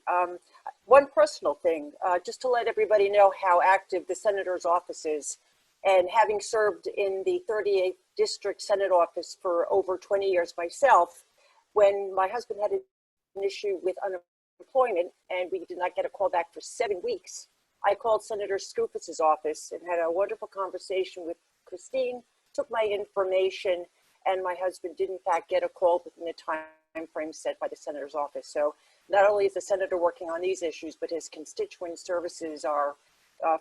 One personal thing, just to let everybody know how active the senator's office is, and having served in the 38th District Senate office for over 20 years myself, when my husband had an issue with unemployment and we did not get a call back for 7 weeks, I called Senator Skoufis' office and had a wonderful conversation with Christine, took my information, and my husband did in fact get a call within the time frame set by the senator's office. So not only is the senator working on these issues, but his constituent services are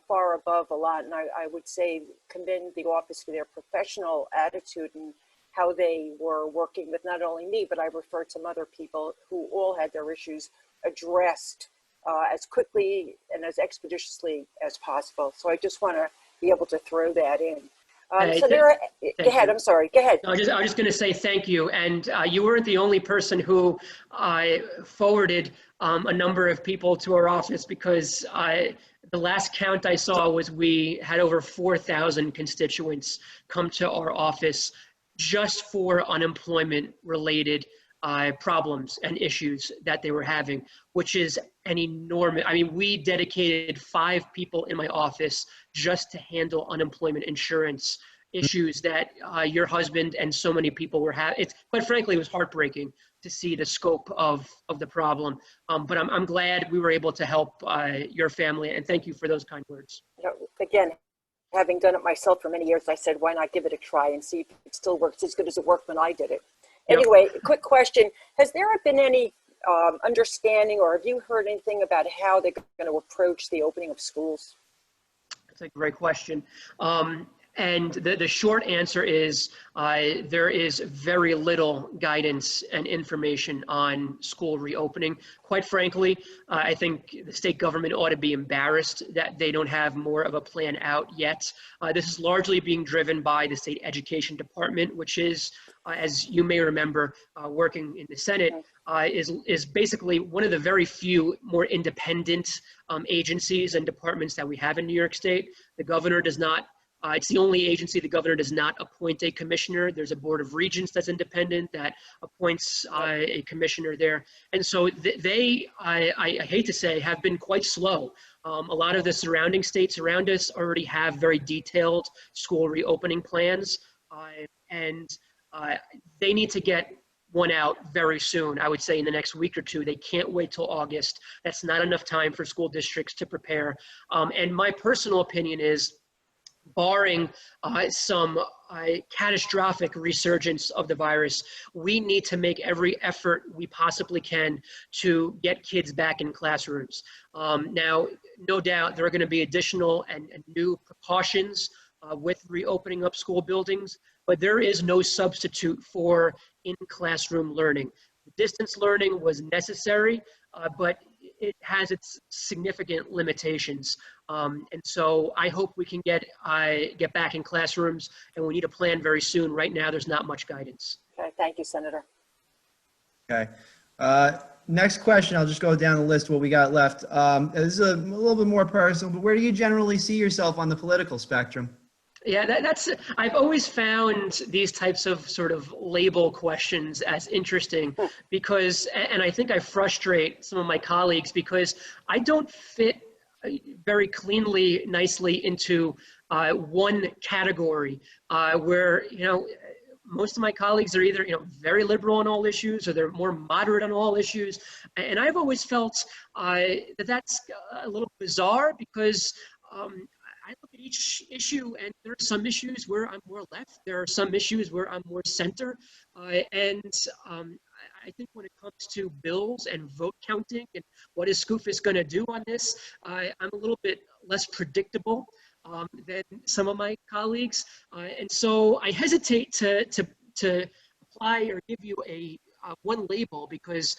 far above a lot. And I would say commend the office for their professional attitude and how they were working with not only me, but I referred some other people who all had their issues addressed as quickly and as expeditiously as possible. So I just want to be able to throw that in. Senator, go ahead. I'm sorry. Go ahead. I was just going to say thank you. And you weren't the only person who forwarded a number of people to our office, because the last count I saw was we had over 4,000 constituents come to our office just for unemployment related problems and issues that they were having, which is an enormous, I mean, we dedicated 5 people in my office just to handle unemployment insurance issues that your husband and so many people were having. It's, quite frankly, it was heartbreaking to see the scope of the problem. But I'm glad we were able to help your family, and thank you for those kind words. Again, having done it myself for many years, I said, why not give it a try and see if it still works as good as it worked when I did it. Yep. Anyway, quick question. Has there been any understanding, or have you heard anything about how they're going to approach the opening of schools? That's a great question. And the short answer is there is very little guidance and information on school reopening. Quite frankly, I think the state government ought to be embarrassed that they don't have more of a plan out yet. This is largely being driven by the state education department, which is, as you may remember, working in the Senate, is basically one of the very few more independent agencies and departments that we have in New York State. The governor does not. It's the only agency the governor does not appoint a commissioner. There's a board of regents that's independent that appoints a commissioner there. And so they, I hate to say, have been quite slow. A lot of the surrounding states around us already have very detailed school reopening plans. And they need to get one out very soon. I would say in the next week or two. They can't wait till August. That's not enough time for school districts to prepare. And my personal opinion is, barring some catastrophic resurgence of the virus, we need to make every effort we possibly can to get kids back in classrooms. Now, no doubt there are going to be additional and new precautions with reopening up school buildings, but there is no substitute for in-classroom learning. Distance learning was necessary, but it has its significant limitations. And so I hope we can get back in classrooms, and we need a plan very soon. Right now, there's not much guidance. Okay, thank you, Senator. Okay. Next question, I'll just go down the list what we got left. This is a little bit more personal, but where do you generally see yourself on the political spectrum? Yeah, I've always found these types of sort of label questions as interesting because, and I think I frustrate some of my colleagues because I don't fit very cleanly, nicely into one category where, most of my colleagues are either, very liberal on all issues or they're more moderate on all issues. And I've always felt that that's a little bizarre because I look at each issue and there are some issues where I'm more left. There are some issues where I'm more center. And I think when it comes to bills and vote counting and what is Skoufis going to do on this, I'm a little bit less predictable than some of my colleagues. And so I hesitate to apply or give you a one label because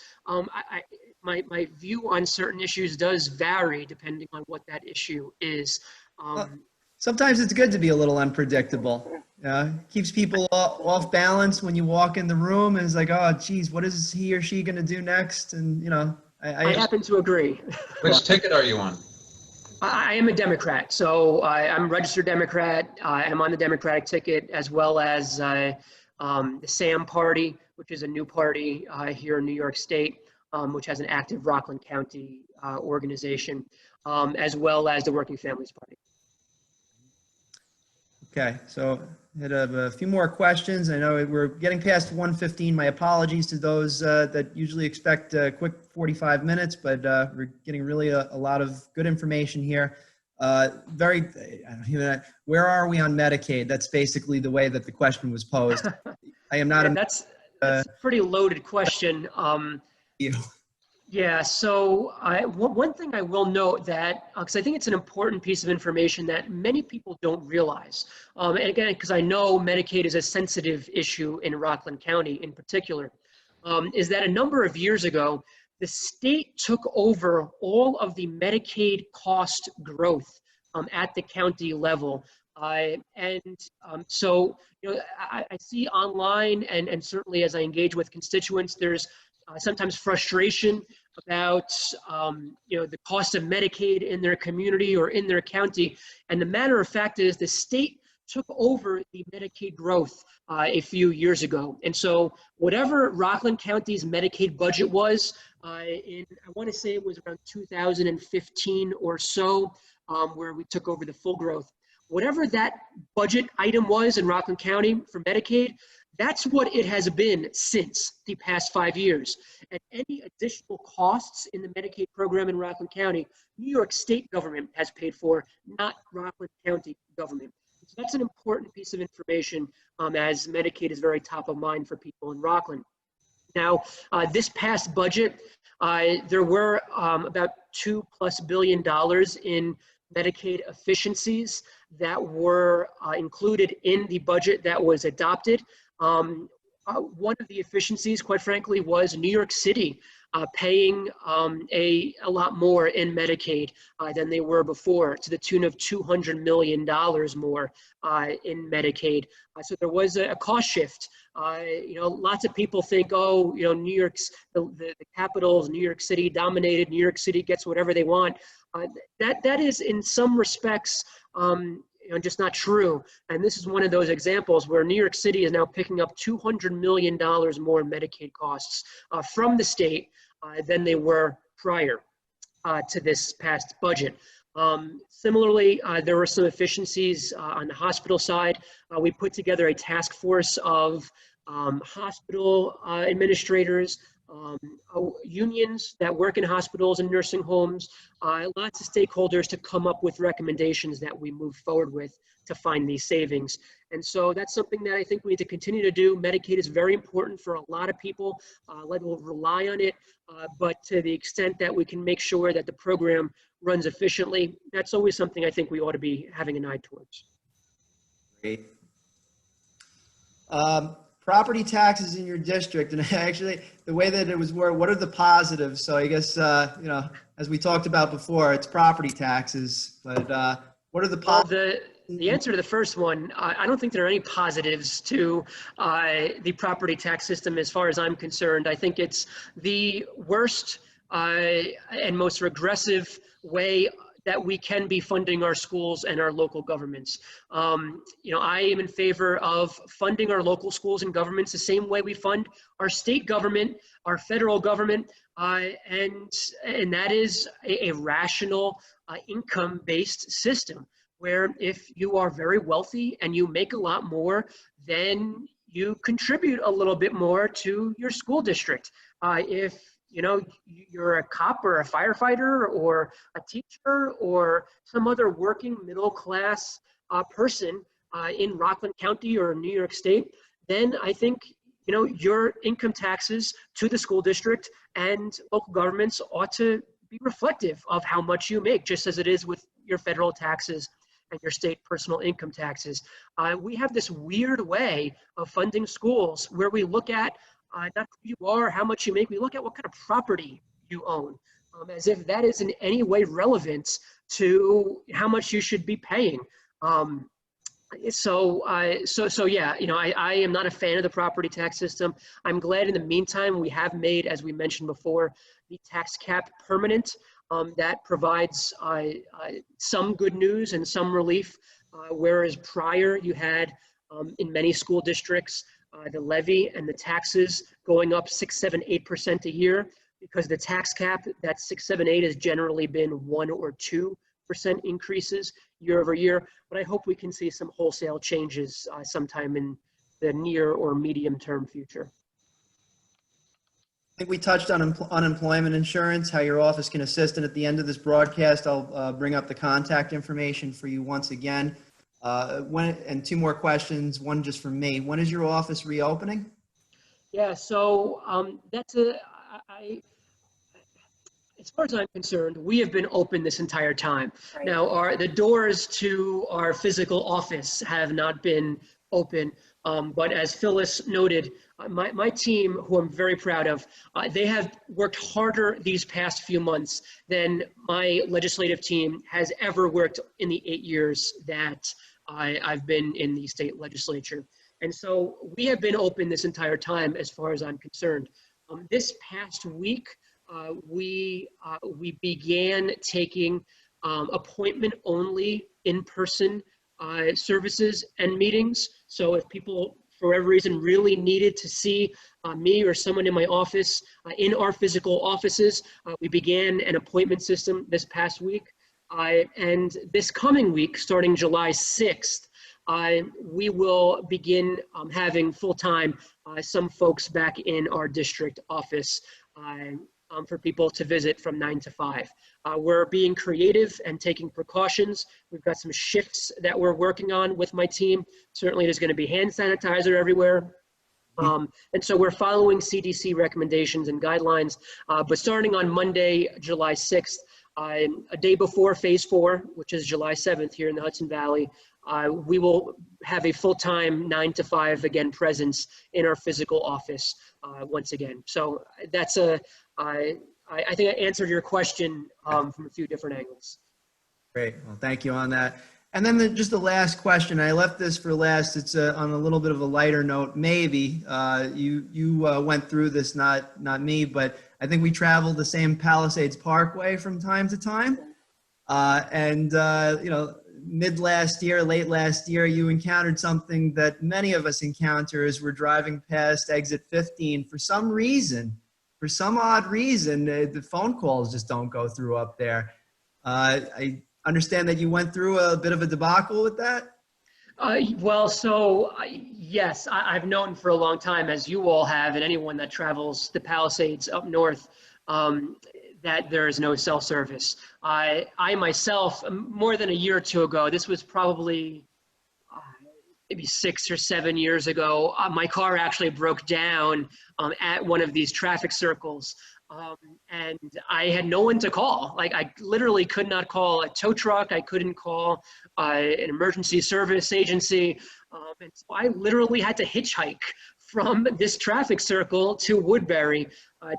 my view on certain issues does vary depending on what that issue is. Sometimes it's good to be a little unpredictable. Keeps people off balance when you walk in the room, and it's like, oh, geez, what is he or she going to do next? And I happen to agree. Which ticket are you on? I am a Democrat, so I'm a registered Democrat. I'm on the Democratic ticket, as well as the SAM party, which is a new party here in New York State, which has an active Rockland County organization, as well as the Working Families Party. Okay, so I had a few more questions. I know we're getting past 1:15. My apologies to those that usually expect a quick 45 minutes, but we're getting really a lot of good information here. Where are we on Medicaid? That's basically the way that the question was posed. I am not Yeah, that's a pretty loaded question. Yeah, so one thing I will note that, because I think it's an important piece of information that many people don't realize, and again, because I know Medicaid is a sensitive issue in Rockland County in particular, is that a number of years ago, the state took over all of the Medicaid cost growth at the county level. So, I see online and certainly as I engage with constituents, there's sometimes frustration about the cost of Medicaid in their community or in their county. And the matter of fact is the state took over the Medicaid growth a few years ago. And so whatever Rockland County's Medicaid budget was I want to say it was around 2015 or so, where we took over the full growth. Whatever that budget item was in Rockland County for Medicaid, that's what it has been since the past 5 years. And any additional costs in the Medicaid program in Rockland County, New York State government has paid for, not Rockland County government. So that's an important piece of information as Medicaid is very top of mind for people in Rockland. Now, this past budget, there were about $2+ billion in Medicaid efficiencies that were included in the budget that was adopted. One of the efficiencies, quite frankly, was New York City paying a lot more in Medicaid than they were before, to the tune of $200 million more in Medicaid. So there was a cost shift. Lots of people think, oh, New York's the capitals, New York City dominated. New York City gets whatever they want. That is, in some respects, just not true. And this is one of those examples where New York City is now picking up $200 million more in Medicaid costs from the state than they were prior to this past budget. Similarly, there were some efficiencies on the hospital side. We put together a task force of hospital administrators, unions that work in hospitals and nursing homes, lots of stakeholders to come up with recommendations that we move forward with to find these savings. And so that's something that I think we need to continue to do. Medicaid is very important for a lot of people. We'll rely on it, but to the extent that we can make sure that the program runs efficiently, that's always something I think we ought to be having an eye towards. Great. Property taxes in your district, and actually the way that it was worded, what are the positives? So I guess, as we talked about before, it's property taxes, but what are the positives? The answer to the first one, I don't think there are any positives to the property tax system as far as I'm concerned. I think it's the worst and most regressive way that we can be funding our schools and our local governments. I am in favor of funding our local schools and governments the same way we fund our state government, our federal government, and that is a rational income-based system, where if you are very wealthy and you make a lot more, then you contribute a little bit more to your school district. If you're a cop or a firefighter or a teacher or some other working middle class person in Rockland County or New York State, then I think you know, your income taxes to the school district and local governments ought to be reflective of how much you make, just as it is with your federal taxes and your state personal income taxes. We have this weird way of funding schools where we look at not who you are, how much you make, we look at what kind of property you own, as if that is in any way relevant to how much you should be paying. So yeah, you know, I am not a fan of the property tax system. I'm glad in the meantime we have made, as we mentioned before, the tax cap permanent. That provides some good news and some relief, whereas prior you had in many school districts the levy and the taxes going up 6, 7, 8% a year, because the tax cap, that 6, 7, 8 has generally been 1 or 2% increases year over year. But I hope we can see some wholesale changes sometime in the near or medium term future. I think we touched on unemployment insurance, how your office can assist. And at the end of this broadcast, I'll bring up the contact information for you once again. And 2 more questions, one just from me. When is your office reopening? Yeah, so as far as I'm concerned, we have been open this entire time. Right. Now, the doors to our physical office have not been open, but as Phyllis noted, my team, who I'm very proud of, they have worked harder these past few months than my legislative team has ever worked in the 8 years that I've been in the state legislature. And so we have been open this entire time as far as I'm concerned. This past week, we began taking appointment-only in-person services and meetings. So if people, for whatever reason, really needed to see me or someone in my office in our physical offices, we began an appointment system this past week. And this coming week, starting July 6th, we will begin having full-time some folks back in our district office for people to visit from 9 to 5. We're being creative and taking precautions. We've got some shifts that we're working on with my team. Certainly there's going to be hand sanitizer everywhere. And so we're following CDC recommendations and guidelines. But starting on Monday, July 6th, a day before phase 4, which is July 7th here in the Hudson Valley, we will have a full-time 9 to 5 again presence in our physical office once again. So that's I think I answered your question from a few different angles. Great. Well, thank you on that. And then just the last question. I left this for last. It's on a little bit of a lighter note. Maybe you went through this, not me, but I think we traveled the same Palisades Parkway from time to time. You know, late last year, you encountered something that many of us encounter as we're driving past exit 15. For some odd reason, the phone calls just don't go through up there. I understand that you went through a bit of a debacle with that. Yes, I've known for a long time, as you all have, and anyone that travels the Palisades up north, that there is no cell service. I myself, more than a year or two ago, this was probably maybe 6 or 7 years ago, my car actually broke down at one of these traffic circles. And I had no one to call. Like, I literally could not call a tow truck. I couldn't call an emergency service agency. And so I literally had to hitchhike from this traffic circle to Woodbury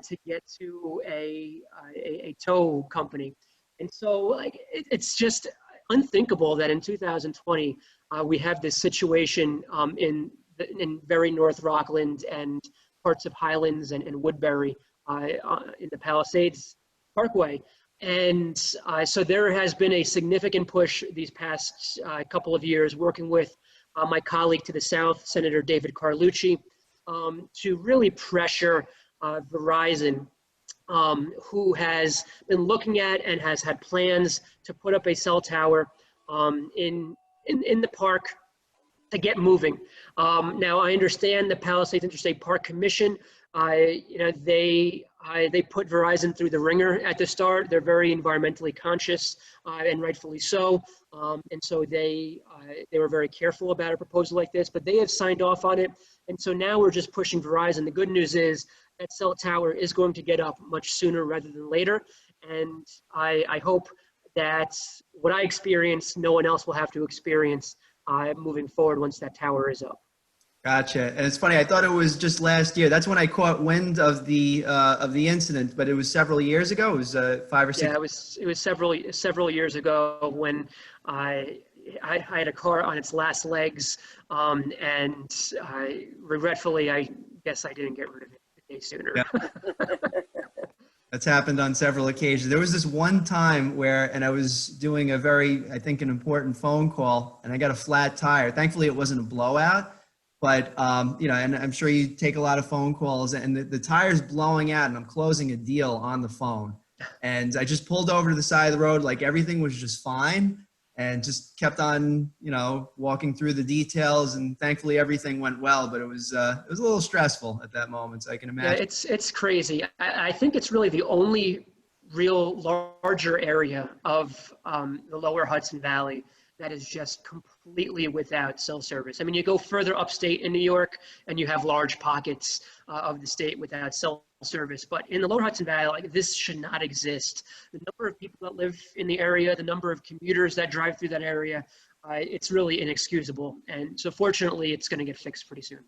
to get to a tow company. And so, like, it's just unthinkable that in 2020 we have this situation in very North Rockland and parts of Highlands and Woodbury in the Palisades Parkway. And so there has been a significant push these past couple of years, working with my colleague to the south, Senator David Carlucci, to really pressure Verizon, who has been looking at and has had plans to put up a cell tower in the park to get moving. Now, I understand the Palisades Interstate Park Commission, you know, they They put Verizon through the ringer at the start. They're very environmentally conscious, and rightfully so. And so they were very careful about a proposal like this, but they have signed off on it. And so now we're just pushing Verizon. The good news is that cell tower is going to get up much sooner rather than later. And I hope that what I experienced, no one else will have to experience moving forward once that tower is up. Gotcha. And it's funny, I thought it was just last year. That's when I caught wind of the incident, but it was several years ago. It was 5 or 6. Yeah, it was several years ago when I had a car on its last legs, and regretfully, I guess I didn't get rid of it a day sooner. Yeah. That's happened on several occasions. There was this one time where, and I was doing a very, I think, an important phone call, and I got a flat tire. Thankfully, it wasn't a blowout. But, and I'm sure you take a lot of phone calls, and the tire's blowing out, and I'm closing a deal on the phone. And I just pulled over to the side of the road like everything was just fine, and just kept on, walking through the details. And thankfully, everything went well. But it was a little stressful at that moment, so I can imagine. Yeah, it's crazy. I think it's really the only real larger area of the lower Hudson Valley that is just completely without cell service. I mean, you go further upstate in New York and you have large pockets of the state without cell service. But in the lower Hudson Valley, this should not exist. The number of people that live in the area, the number of commuters that drive through that area, it's really inexcusable. And so fortunately, it's going to get fixed pretty soon.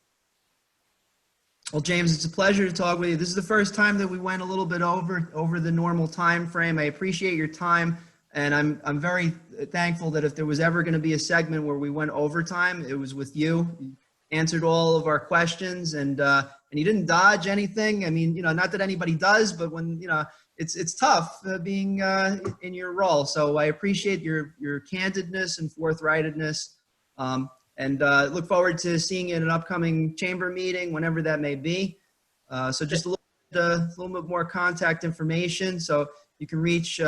Well, James, it's a pleasure to talk with you. This is the first time that we went a little bit over the normal time frame. I appreciate your time. And I'm very thankful that if there was ever going to be a segment where we went overtime, it was with you. You answered all of our questions, and you didn't dodge anything. I mean, not that anybody does, but when it's tough being in your role. So I appreciate your candidness and forthrightedness, and look forward to seeing you in an upcoming chamber meeting, whenever that may be. So just a little bit more contact information, so you can reach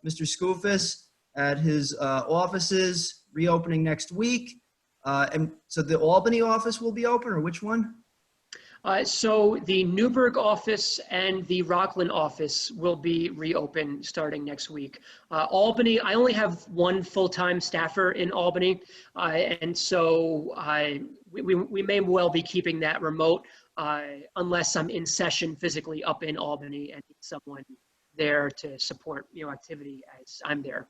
Mr. Skoufis at his offices, reopening next week. And so the Albany office will be open, or which one? So the Newburgh office and the Rockland office will be reopened starting next week. Albany, I only have one full-time staffer in Albany, and so we may well be keeping that remote unless I'm in session physically up in Albany and need someone there to support activity as I'm there.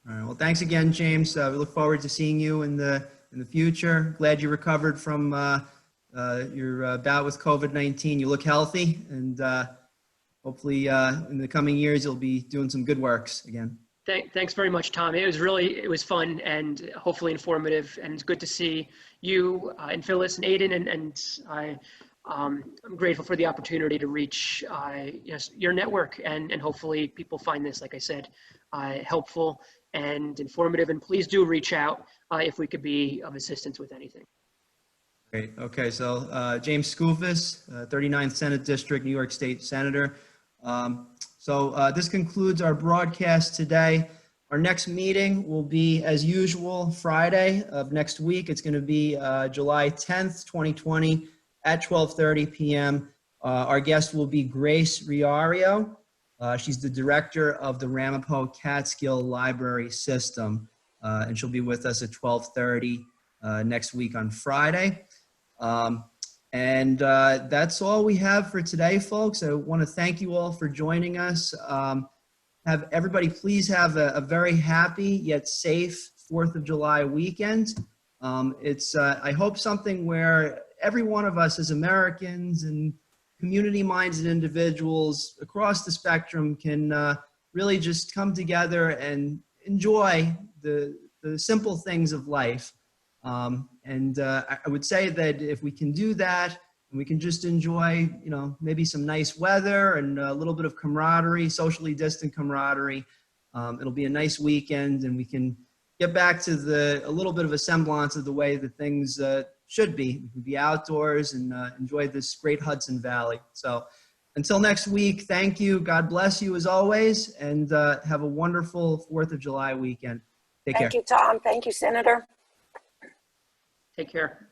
All right. Well, thanks again, James. We look forward to seeing you in the future. Glad you recovered from your bout with COVID-19. You look healthy, and hopefully in the coming years you'll be doing some good works again. Thanks very much, Tom. It was fun and hopefully informative, and it's good to see you and Phyllis and Aiden, and I'm grateful for the opportunity to reach your network, and hopefully people find this, like I said, helpful and informative. And please do reach out if we could be of assistance with anything. Great. Okay. So James Skoufis, 39th Senate District, New York State Senator. So this concludes our broadcast today. Our next meeting will be, as usual, Friday of next week. It's going to be July 10th, 2020 at 12:30 p.m. Our guest will be Grace Riario. She's the director of the Ramapo Catskill Library System, and she'll be with us at 12:30 next week on Friday. And that's all we have for today, folks. I want to thank you all for joining us. Have everybody please have a very happy yet safe 4th of July weekend. It's, I hope, something where every one of us as Americans and community-minded individuals across the spectrum can really just come together and enjoy the simple things of life. I would say that if we can do that, and we can just enjoy, maybe some nice weather and a little bit of camaraderie, socially distant camaraderie, it'll be a nice weekend, and we can get back to a little bit of a semblance of the way that things should be. We can be outdoors and enjoy this great Hudson Valley. So until next week, thank you. God bless you as always, and have a wonderful 4th of July weekend. Take care. Thank you, Tom. Thank you, Senator. Take care.